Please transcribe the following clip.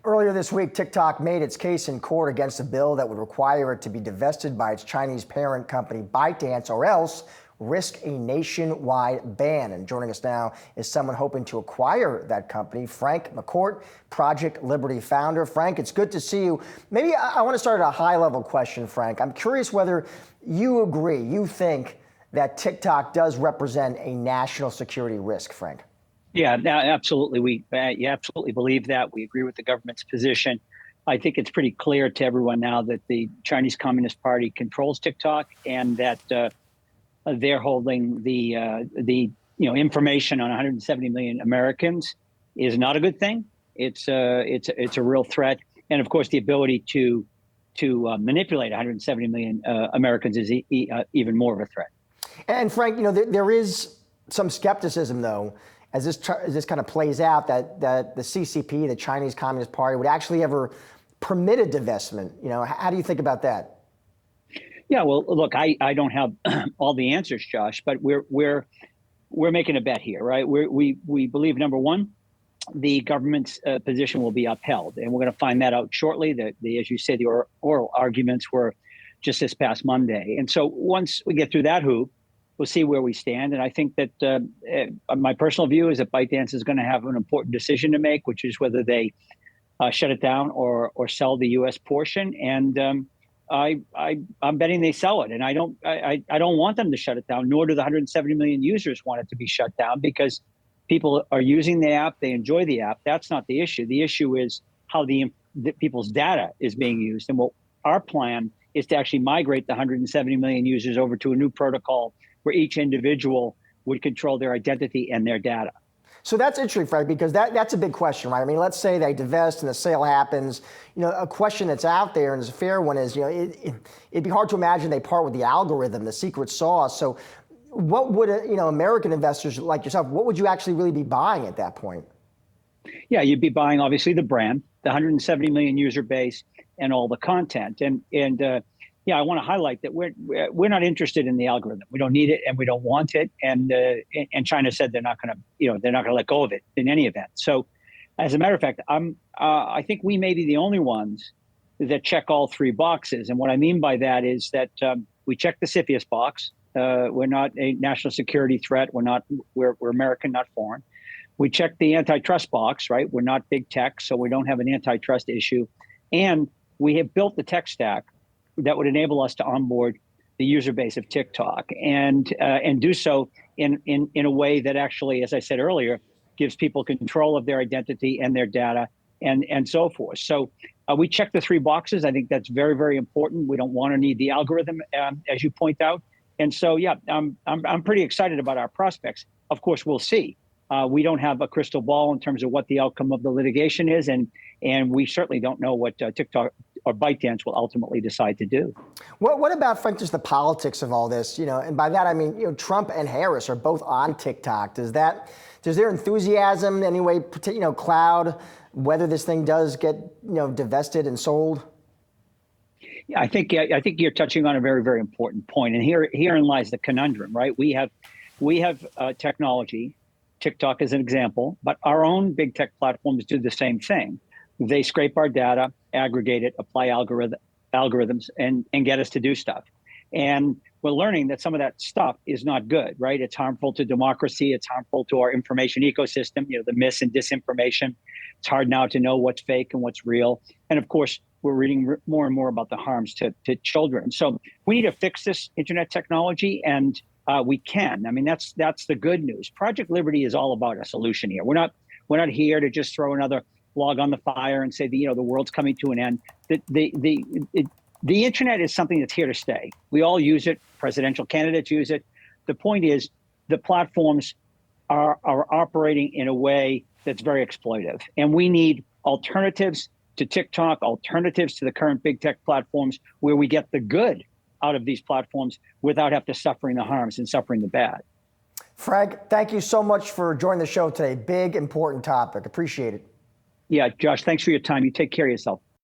Earlier this week, TikTok made its case in court against a bill that would require it to be divested by its Chinese parent company ByteDance or else risk a nationwide ban. And joining us now is someone hoping to acquire that company, Frank McCourt, Project Liberty founder. Frank, it's good to see you. Maybe I want to start at a high-level question, Frank. I'm curious whether you agree, you think that TikTok does represent a national security risk, Frank. Yeah, absolutely. We absolutely believe that. We agree with the government's position. I think it's pretty clear to everyone now that the Chinese Communist Party controls TikTok and that they're holding the information on 170 million Americans is not a good thing. It's a real threat, and of course, the ability to manipulate 170 million Americans is even more of a threat. And Frank, there is some skepticism, though, as this kind of plays out, that the CCP, the Chinese Communist Party, would actually ever permit a divestment. How do you think about that? Yeah, well, look, I don't have all the answers, Josh, but we're making a bet here, right? We believe, number one, the government's position will be upheld, and we're going to find that out shortly. As you say, the oral arguments were just this past Monday, and so once we get through that hoop, we'll see where we stand. And I think that my personal view is that ByteDance is going to have an important decision to make, which is whether they shut it down or sell the U.S. portion. And I'm betting they sell it. And I don't want them to shut it down, nor do the 170 million users want it to be shut down, because people are using the app. They enjoy the app. That's not the issue. The issue is how the people's data is being used. And what our plan is to actually migrate the 170 million users over to a new protocol where each individual would control their identity and their data. So that's interesting, Frank, because that's a big question, right? I mean, let's say they divest and the sale happens. A question that's out there, and it's a fair one, is, it'd be hard to imagine they part with the algorithm, the secret sauce. So what would, American investors like yourself, what would you actually really be buying at that point? Yeah, you'd be buying, obviously, the brand, the 170 million user base, and all the content. Yeah, I want to highlight that we're not interested in the algorithm. We don't need it, and we don't want it. And China said they're not going to let go of it in any event. So, as a matter of fact, I think we may be the only ones that check all three boxes. And what I mean by that is that we check the CFIUS box. We're not a national security threat. We're American, not foreign. We check the antitrust box, right? We're not big tech, so we don't have an antitrust issue. And we have built the tech stack that would enable us to onboard the user base of TikTok and do so in a way that actually, as I said earlier, gives people control of their identity and their data and so forth. So we check the three boxes. I think that's very, very important. We don't want to need the algorithm, as you point out. And so, yeah, I'm pretty excited about our prospects. Of course, we'll see. We don't have a crystal ball in terms of what the outcome of the litigation is, and we certainly don't know what TikTok or ByteDance will ultimately decide to do. What about, Frank, just the politics of all this? And by that I mean, Trump and Harris are both on TikTok. Does their enthusiasm in any way, cloud whether this thing does get divested and sold? Yeah, I think you're touching on a very, very important point, and herein lies the conundrum, right? We have technology. TikTok is an example, but our own big tech platforms do the same thing. They scrape our data, aggregate it, apply algorithms, and get us to do stuff. And we're learning that some of that stuff is not good, right? It's harmful to democracy. It's harmful to our information ecosystem, the mis and disinformation. It's hard now to know what's fake and what's real. And of course, we're reading more and more about the harms to children. So we need to fix this internet technology, and we can. I mean, that's the good news. Project Liberty is all about a solution here. We're not here to just throw another log on the fire and say the world's coming to an end. The internet is something that's here to stay. We all use it. Presidential candidates use it. The point is, the platforms are operating in a way that's very exploitive, and we need alternatives to TikTok, alternatives to the current big tech platforms, where we get the good out of these platforms without having to suffering the harms and suffering the bad. Frank, thank you so much for joining the show today. Big, important topic. Appreciate it. Yeah, Josh, thanks for your time. You take care of yourself.